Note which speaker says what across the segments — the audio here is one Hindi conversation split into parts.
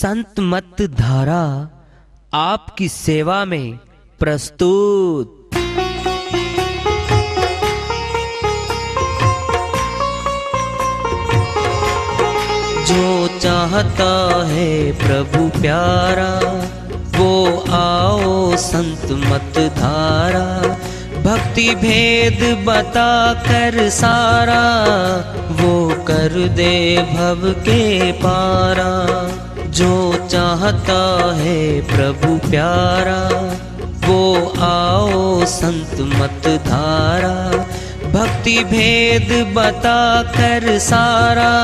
Speaker 1: संत मत धारा आपकी सेवा में प्रस्तुत। जो चाहता है प्रभु प्यारा वो आओ संत मत धारा, भक्ति भेद बता कर सारा वो कर दे भव के पारा। जो चाहता है प्रभु प्यारा वो आओ संत मत धारा, भक्ति भेद बता कर सारा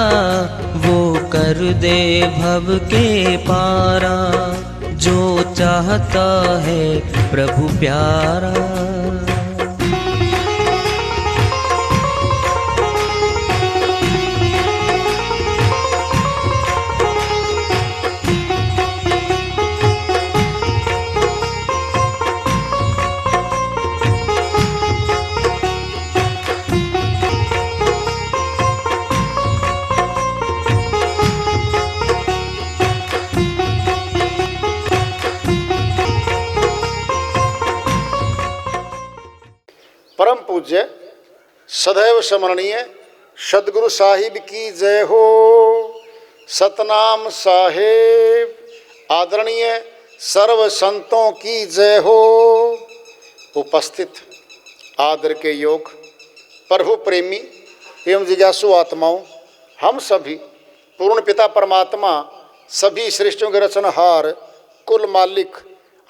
Speaker 1: वो कर दे भव के पारा। जो चाहता है प्रभु प्यारा।
Speaker 2: परम पूज्य सदैव स्मरणीय सदगुरु साहिब की जय हो। सतनाम साहेब आदरणीय सर्व संतों की जय हो। उपस्थित आदर के योग प्रभु प्रेमी एवं जिज्ञासु आत्माओं, हम सभी पूर्ण पिता परमात्मा सभी सृष्टियों के रचनहार कुल मालिक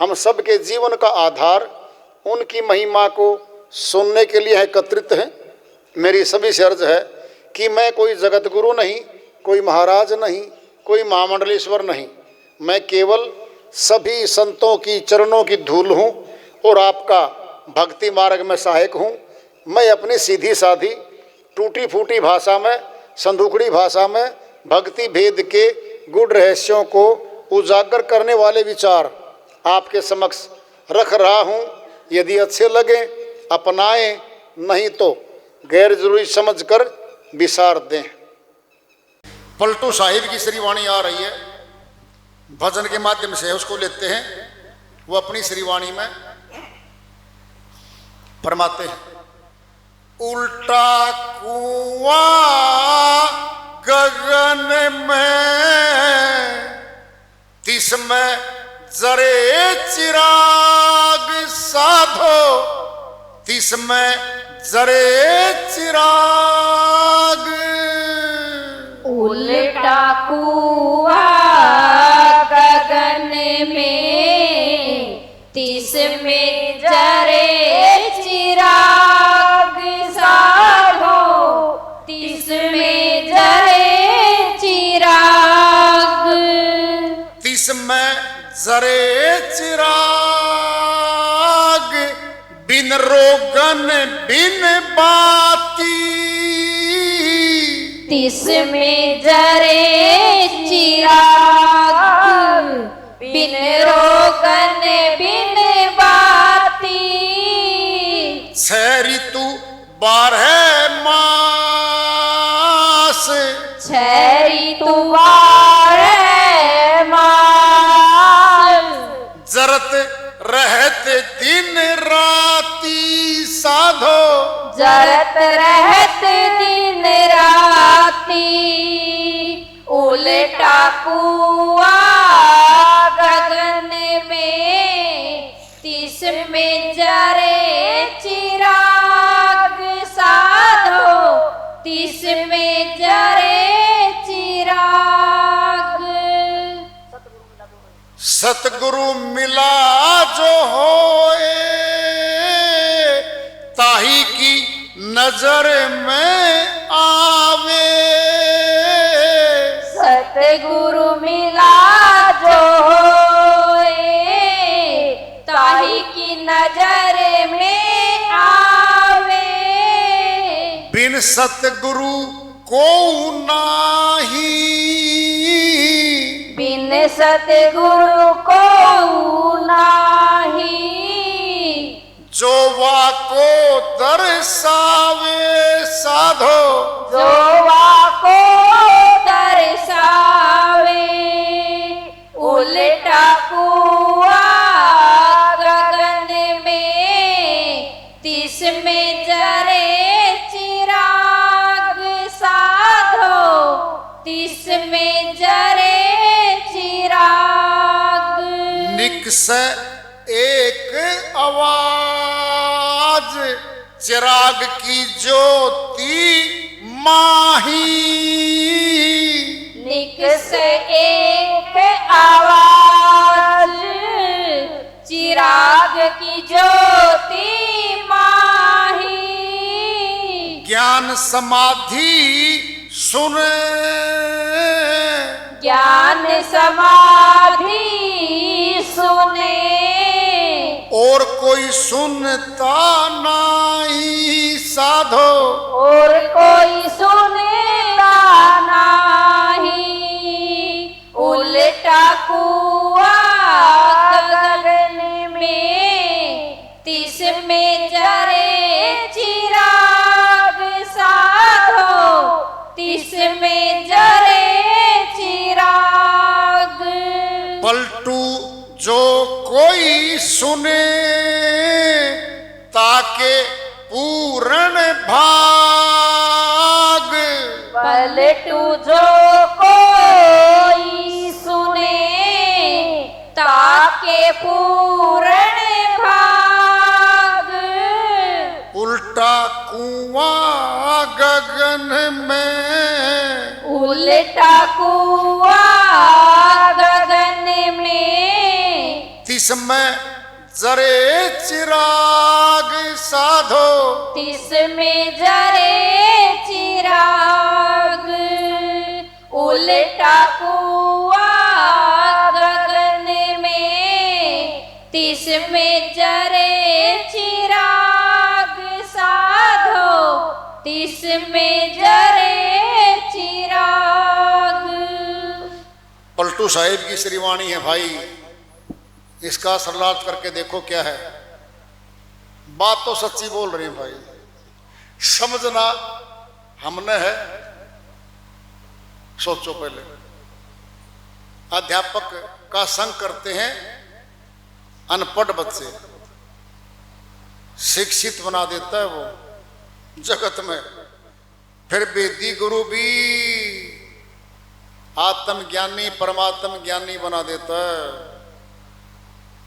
Speaker 2: हम सब के जीवन का आधार उनकी महिमा को सुनने के लिए एकत्रित हैं। मेरी सभी से अर्ज है कि मैं कोई जगत गुरु नहीं, कोई महाराज नहीं, कोई महामंडलेश्वर नहीं, मैं केवल सभी संतों की चरणों की धूल हूँ और आपका भक्ति मार्ग में सहायक हूँ। मैं अपनी सीधी साधी टूटी फूटी भाषा में, संदूकड़ी भाषा में भक्ति भेद के गुड़ रहस्यों को उजागर करने वाले विचार आपके समक्ष रख रहा हूँ। यदि अच्छे लगे अपनाएं, नहीं तो गैर जरूरी समझकर विसार दें। पलटू साहिब की श्रीवाणी आ रही है, भजन के माध्यम से उसको लेते हैं। वो अपनी श्रीवाणी में फरमाते हैं, उल्टा कुआं गगन में तिसमें जरे चिराग साधो, तिसमें जरे चिराग।
Speaker 3: उल्टा कुआं गगन में तिसमें जरे चिराग साधो, तिसमें जरे चिराग।
Speaker 2: तिसमें जरे चिराग बिन रोगन बिन बाती,
Speaker 3: तिसमें जरे चिराग बिन रोगन बिन बाती।
Speaker 2: 6 ऋतु 12 मास,
Speaker 3: 6 ऋतु 12 मास।
Speaker 2: जरत रहते दिन राती साधो,
Speaker 3: जरत रहत दिन राती। उल्टा कुआं गगन में तिसमें जरे चिराग साधो, तिसमें जरे चिराग।
Speaker 2: सतगुरु मिला जो होए ताही की नजर में आवे।
Speaker 3: सतगुरु मिला जो होए ताही की नजर में आवे।
Speaker 2: बिन सतगुरु को नाही,
Speaker 3: बिन सतगुरु को नाही।
Speaker 2: जो वाको दर्शावे साधो,
Speaker 3: जो वाको दर्शावे। तिसमें जरे चिराग।
Speaker 2: निकस एक आवाज चिराग की ज्योति माही।
Speaker 3: निकस एक आवाज चिराग की ज्योति माही।
Speaker 2: ज्ञान समाधि सुन,
Speaker 3: ज्ञान समाधि सुने,
Speaker 2: और कोई सुनता नहीं साधो।
Speaker 3: और कोई सुनता नहीं, उल्टा कुआ गगन में, तिसमें जरे चिराग साधो, तिसमें जरे चिराग।
Speaker 2: पलटू जो कोई सुने, ताके पूर्ण भाग।
Speaker 3: पलटू जो कोई सुने, ताके पूर्ण भाग।
Speaker 2: उल्टा कुआं गगन में,
Speaker 3: उल्टा कुआ गगन में,
Speaker 2: तिसमें जरे चिराग साधो।
Speaker 3: तिसमें जरे चिराग। उल्टा कुआ गगन में, तिसमें जरे चिराग साधो, तिसमें जरे चिराग।
Speaker 2: पलटू साहिब की श्रीवाणी है भाई, इसका सरलार्थ करके देखो क्या है। बात तो सच्ची बोल रही है भाई, समझना हमने है। सोचो पहले, अध्यापक का संग करते हैं अनपढ़ बच्चे, शिक्षित बना देता है वो जगत में। फिर वेदी गुरु भी आत्मज्ञानी परमात्म ज्ञानी बना देता है।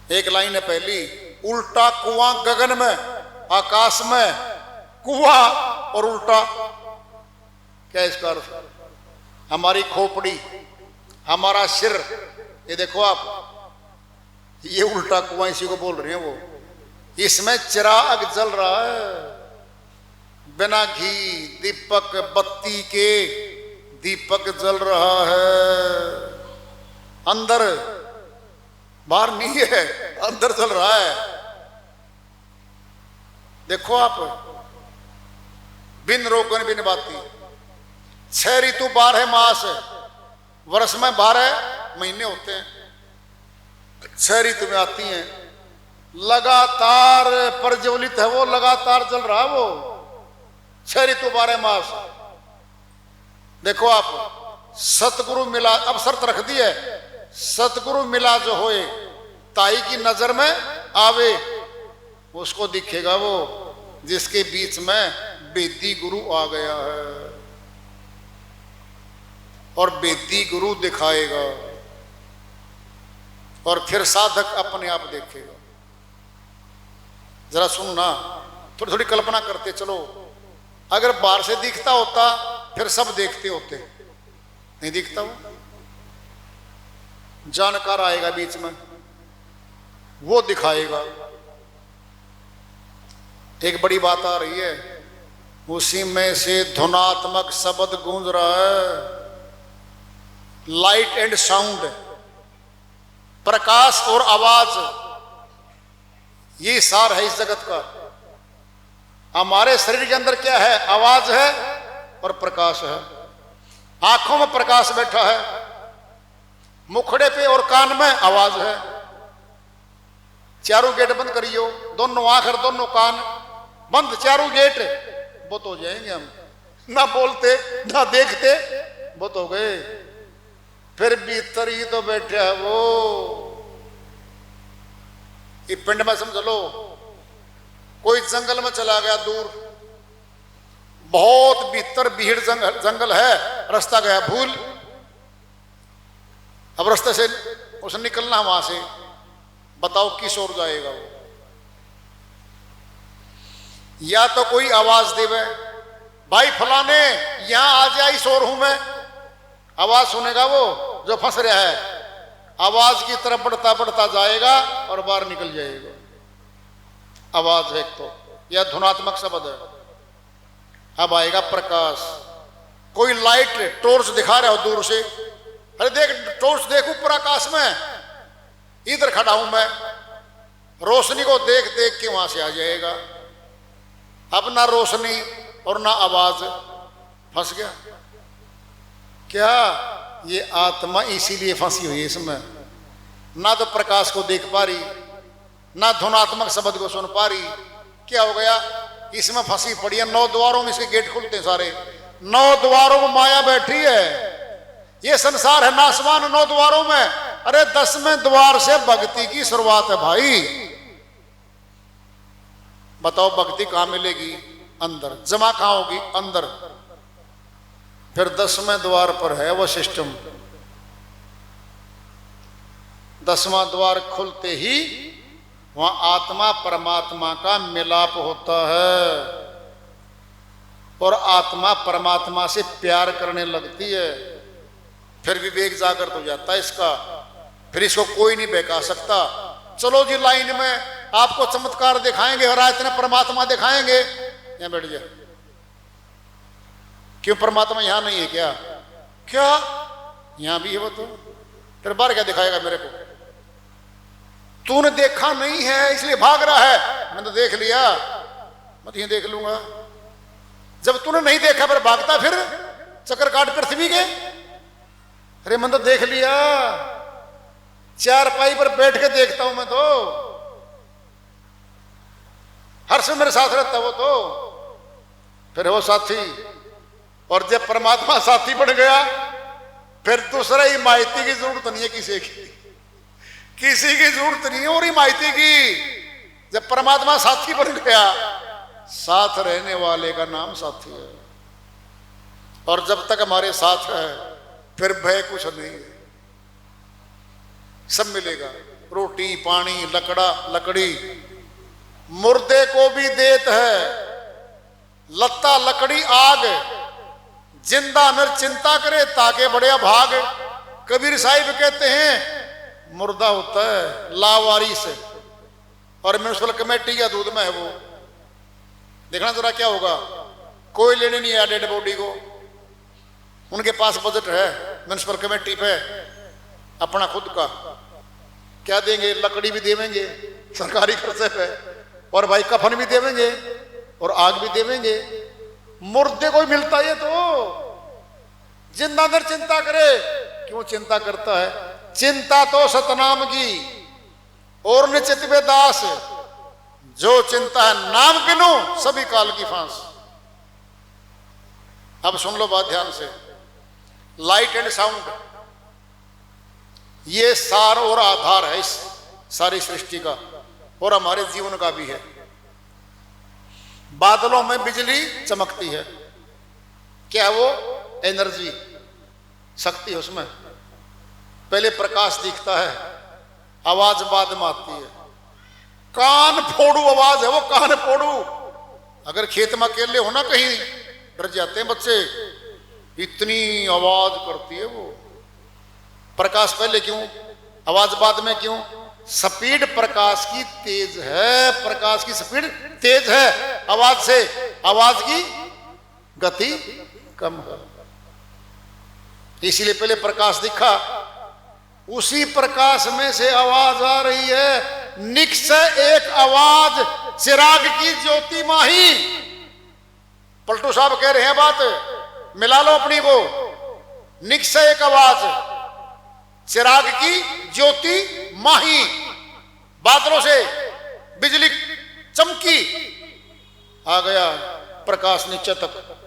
Speaker 2: एक लाइन है पहली, उल्टा कुआं गगन में, आकाश में कुआं और उल्टा, क्या इसका अर्थ? हमारी खोपड़ी, हमारा सिर, ये देखो आप, ये उल्टा कुआं इसी को बोल रहे हैं वो। इसमें चिराग जल रहा है, बिना घी दीपक बत्ती के दीपक जल रहा है। अंदर, बाहर नहीं है, अंदर चल रहा है। देखो आप, बिन रोकन बिन बाती। 6 ऋतु 12 मास, वर्ष में 12 महीने होते हैं। 6 ऋतु में आती हैं, लगातार प्रज्वलित है वो, लगातार चल रहा है वो। 6 ऋतु 12 मास। देखो आप, सतगुरु मिला, अब शर्त रख दी है, सतगुरु मिला जो होए, ताई की नजर में आवे, उसको दिखेगा वो जिसके बीच में वेदी गुरु आ गया है, और वेदी गुरु दिखाएगा, और फिर साधक अपने आप देखेगा। जरा सुनना, थोड़ी थोड़ी कल्पना करते चलो। अगर बाहर से दिखता होता फिर सब देखते होते, नहीं दिखता वो। जानकार आएगा बीच में, वो दिखाएगा। एक बड़ी बात आ रही है, उसी में से ध्वनात्मक शब्द गूंज रहा है। लाइट एंड साउंड, प्रकाश और आवाज, ये सार है इस जगत का। हमारे शरीर के अंदर क्या है? आवाज है और प्रकाश है। आंखों में प्रकाश बैठा है, मुखड़े पे और कान में आवाज है। चारों गेट बंद करियो, दोनों आंख और दोनों कान बंद, चारों गेट, वो तो हो जाएंगे हम, ना बोलते ना देखते, वो तो हो गए। फिर भीतर ही तो बैठे है वो। ये पिंड में समझ लो, कोई जंगल में चला गया दूर, बहुत भीतर भीड़ जंगल है, रास्ता गया भूल, अब रास्ते से उसे निकलना वहां से, बताओ किस ओर जाएगा वो? या तो कोई आवाज देवे, भाई फलाने यहां आ जा, इस ओर हूं मैं। आवाज सुनेगा वो जो फंस रहा है, आवाज की तरफ बढ़ता बढ़ता जाएगा और बाहर निकल जाएगा। आवाज है तो, यह ध्वनात्मक शब्द है। अब आएगा प्रकाश। कोई लाइट टॉर्च दिखा रहा हो दूर से, अरे देख टॉर्च देख ऊपर आकाश में, इधर खड़ा हूं मैं, रोशनी को देख देख के वहां से आ जाएगा। अब ना रोशनी और ना आवाज, फंस गया। क्या ये आत्मा इसीलिए फंसी हुई है इसमें, ना तो प्रकाश को देख पा रही, ना ध्वनात्मक शब्द को सुन पा रही। क्या हो गया, इसमें फंसी पड़ी है। 9 द्वारों में इसके गेट खुलते हैं सारे, 9 द्वारों में माया बैठी है। ये संसार है नासवान 9 द्वारों में। अरे 10वें द्वार से भक्ति की शुरुआत है भाई। बताओ भक्ति कहां मिलेगी? अंदर। जमा कहां होगी? अंदर। फिर 10वें द्वार पर है वो सिस्टम। 10वां द्वार खुलते ही वहां आत्मा परमात्मा का मिलाप होता है और आत्मा परमात्मा से प्यार करने लगती है। फिर विवेक जागृत हो जाता है इसका, फिर इसको कोई नहीं बहका सकता। चलो जी लाइन में आपको चमत्कार दिखाएंगे और रात में परमात्मा दिखाएंगे, यहां बैठ जाए। क्यों परमात्मा यहां नहीं है क्या? क्या यहां भी है वो? तो फिर बाहर क्या दिखाएगा मेरे को? तूने देखा नहीं है इसलिए भाग रहा है। मैंने तो देख लिया, मैं तो यहीं देख लूंगा। जब तूने नहीं देखा फिर भागता, फिर चक्कर काट पृथ्वी के। अरे मैंने तो देख लिया, 4 पाई पर बैठ के देखता हूं मैं तो, हर समय मेरे साथ रहता वो तो। फिर वो साथी, और जब परमात्मा साथी बन गया फिर दूसरा ही माइती की जरूरत नहीं है किसी की, किसी की जरूरत नहीं है और हिमायती की। जब परमात्मा साथी बन गया, साथ रहने वाले का नाम साथी है। और जब तक हमारे साथ है फिर भय कुछ नहीं है, सब मिलेगा। रोटी पानी लकड़ी मुर्दे को भी देत है, लत्ता लकड़ी आग, जिंदा नर चिंता करे ताके बड़े भाग। कबीर साहिब कहते हैं मुर्दा होता है लावारिस, और म्यूनिसिपल कमेटी का दूध में है वो। देखना जरा क्या होगा। कोई लेने नहीं आया डेड बॉडी को, उनके पास बजट है म्यूनिसिपल कमेटी पे अपना खुद का। क्या देंगे? लकड़ी भी देवेंगे सरकारी खर्चे पे, और भाई कफन भी देवेंगे और आग भी देवेंगे। मुर्दे को मिलता है तो जिंदा नर चिंता करे। क्यों चिंता करता है? चिंता तो सतनाम की और निश्चित वे दास, जो चिंता है नाम बिनु सभी काल की फांस। अब सुन लो बात ध्यान से। लाइट एंड साउंड ये सार और आधार है इस सारी सृष्टि का, और हमारे जीवन का भी है। बादलों में बिजली चमकती है, क्या वो? एनर्जी, शक्ति है उसमें। पहले प्रकाश दिखता है, आवाज बाद में आती है। कान फोड़ू आवाज है वो, कान फोड़ू। अगर खेत में अकेले हो ना कहीं, डर जाते हैं बच्चे, इतनी आवाज करती है वो। प्रकाश पहले क्यों, आवाज बाद में क्यों? स्पीड प्रकाश की तेज है, प्रकाश की स्पीड तेज है आवाज से, आवाज की गति कम है। इसीलिए पहले प्रकाश दिखा, उसी प्रकाश में से आवाज आ रही है। निक्षय एक आवाज चिराग की ज्योति माही। पलटू साहब कह रहे हैं बात, मिला लो अपनी को। निक्षय एक आवाज चिराग की ज्योति माही। बादलों से बिजली चमकी, आ गया प्रकाश नीचे तक।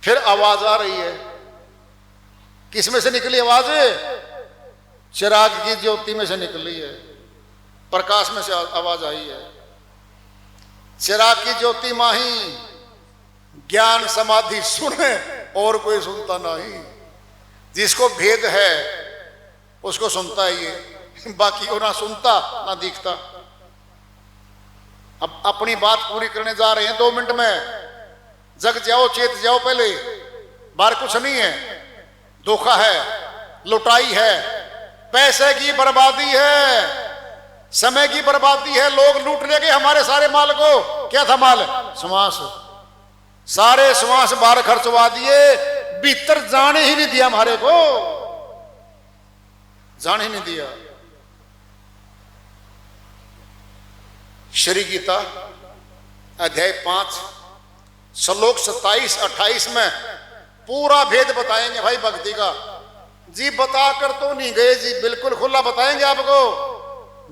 Speaker 2: फिर आवाज आ रही है, किस में से निकली आवाज? चिराग की ज्योति में से निकली है, प्रकाश में से आवाज आई है। चिराग की ज्योति माही, ज्ञान समाधि सुने और कोई सुनता नहीं। जिसको भेद है उसको सुनता है ये, बाकी को ना सुनता ना दिखता। अब अपनी बात पूरी करने जा रहे हैं 2 मिनट में। जग जाओ, चेत जाओ, पहले बाहर कुछ नहीं है। धोखा है, लुटाई है, पैसे की बर्बादी है, समय की बर्बादी है। लोग लूट ले गए हमारे सारे माल को। क्या था माल? श्वास। सारे श्वास बाहर खर्चवा दिए, भीतर जाने ही नहीं दिया हमारे को, जाने ही नहीं दिया। श्री गीता अध्याय 5 श्लोक 27-28 में पूरा भेद बताएंगे भाई भक्ति का। जी बता कर तो नहीं गए जी, बिल्कुल खुला बताएंगे आपको।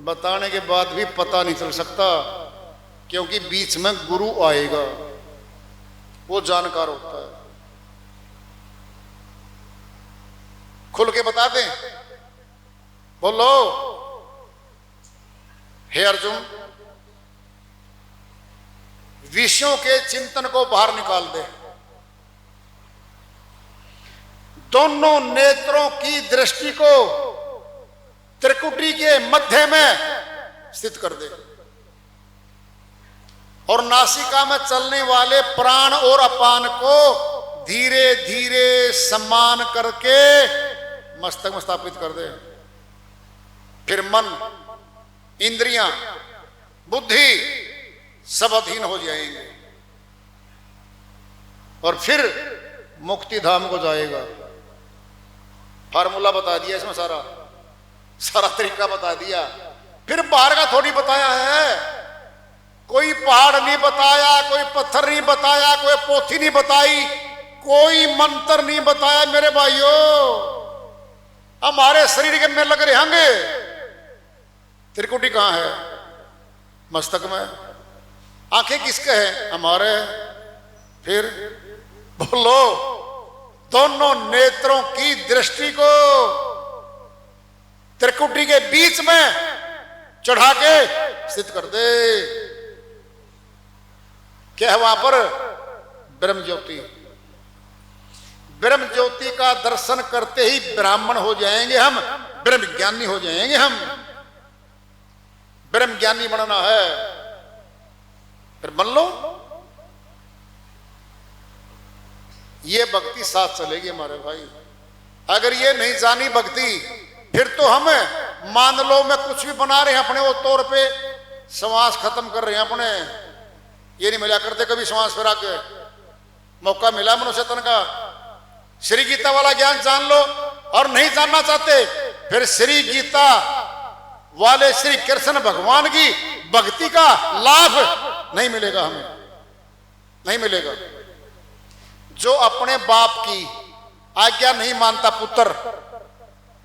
Speaker 2: बताने के बाद भी पता नहीं चल सकता, क्योंकि बीच में गुरु आएगा, वो जानकार होता है। खुल के बता दें, बोलो। हे अर्जुन, विषयों के चिंतन को बाहर निकाल दे, दोनों नेत्रों की दृष्टि को त्रिकुटी के मध्य में स्थित कर दे, और नासिका में चलने वाले प्राण और अपान को धीरे धीरे सम्मान करके मस्तक में स्थापित कर दे। फिर मन, इंद्रियां, बुद्धि सब अधीन हो जाएंगे, और फिर मुक्ति धाम को जाएगा। फार्मूला बता दिया इसमें, सारा तरीका बता दिया। फिर बाहर का थोड़ी बताया है, कोई पहाड़ नहीं बताया, कोई पत्थर नहीं बताया, कोई पोथी नहीं बताई, कोई मंत्र नहीं बताया। मेरे भाइयों, हमारे शरीर के में लग रहे होंगे, त्रिकुटी कहां है? मस्तक में। आंखें किसके हैं? हमारे। फिर बोलो, दोनों नेत्रों की दृष्टि को त्रिकुटी के बीच में चढ़ा के स्थित कर दे। क्या है वहां पर? ब्रह्म ज्योति। ब्रह्म ज्योति का दर्शन करते ही ब्राह्मण हो जाएंगे हम, ब्रह्म ज्ञानी हो जाएंगे हम। ब्रह्म ज्ञानी बनना है, फिर बन लो। ये भक्ति साथ चलेगी हमारे भाई। अगर ये नहीं जानी भक्ति, फिर तो हम मान लो मैं कुछ भी बना रहे हैं अपने वो तौर पे, श्वास खत्म कर रहे हैं अपने। ये नहीं मिला करते कभी श्वास फिरा के। मौका मिला मनुष्य तन का, श्री गीता वाला ज्ञान जान लो। और नहीं जानना चाहते, फिर श्री गीता वाले श्री कृष्ण भगवान की भक्ति का लाभ नहीं मिलेगा हमें, नहीं मिलेगा। जो अपने बाप की आज्ञा नहीं मानता पुत्र,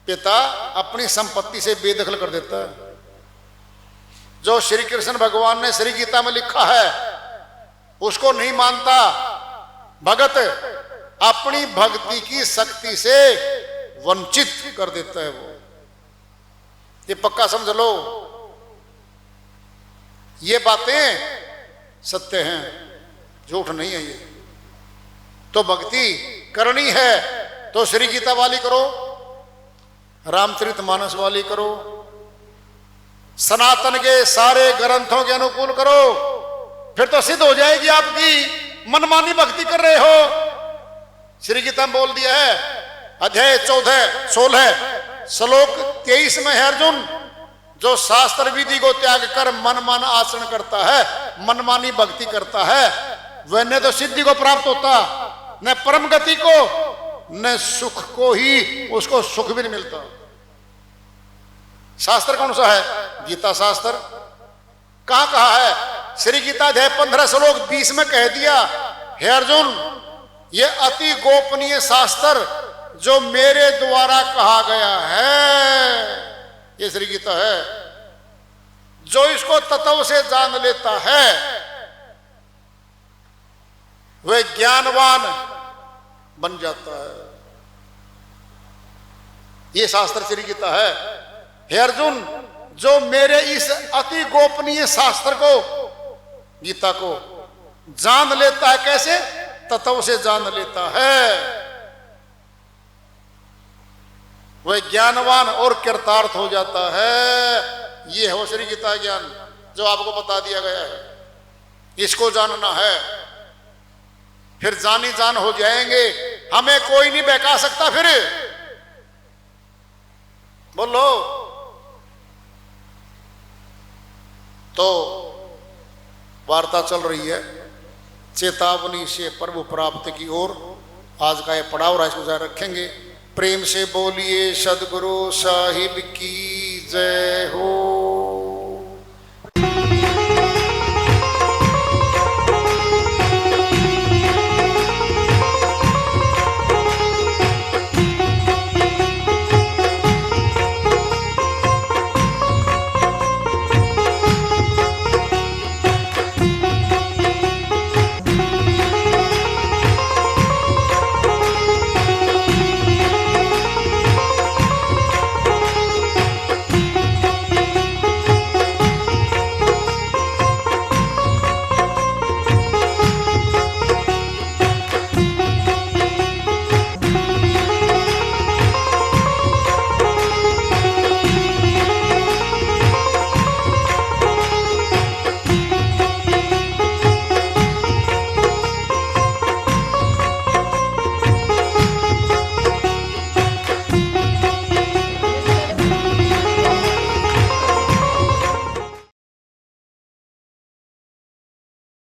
Speaker 2: पिता अपनी संपत्ति से बेदखल कर देता है। जो श्री कृष्ण भगवान ने श्री गीता में लिखा है उसको नहीं मानता भगत, अपनी भक्ति की शक्ति से वंचित कर देता है वो। ये पक्का समझ लो, ये बातें सत्य हैं, झूठ नहीं है ये। तो भक्ति करनी है तो श्री गीता वाली करो, रामचरितमानस वाली करो, सनातन के सारे ग्रंथों के अनुकूल करो, फिर तो सिद्ध हो जाएगी आपकी। मनमानी भक्ति कर रहे हो। श्री गीता में बोल दिया है, अध्याय 14-16 श्लोक 23 में है, अर्जुन जो शास्त्र विधि को त्याग कर मनमाना आचरण करता है, मनमानी भक्ति करता है, वह न तो सिद्धि को प्राप्त होता, न परम गति को, न सुख को ही उसको सुख भी नहीं मिलता। शास्त्र कौन सा है? गीता शास्त्र। कहां कहा है? श्री गीता अध्याय 15 श्लोक 20 में कह दिया, हे अर्जुन ये अति गोपनीय शास्त्र जो मेरे द्वारा कहा गया है, ये श्री गीता है। जो इसको तत्व से जान लेता है वह ज्ञानवान बन जाता है। ये शास्त्र श्री गीता है। हे अर्जुन जो मेरे इस अति गोपनीय शास्त्र को, गीता को जान लेता है, कैसे? तत्व से जान लेता है। वह ज्ञानवान और कृतार्थ हो जाता है। ये है वो श्री गीता ज्ञान जो आपको बता दिया गया है, इसको जानना है, फिर जानी जान हो जाएंगे, हमें कोई नहीं बहका सकता। फिर बोलो तो वार्ता चल रही है चेतावनी से प्रभु प्राप्ति की ओर। आज का ये पड़ाव इसको जारी रखेंगे। प्रेम से बोलिए सदगुरु साहिब की जय हो।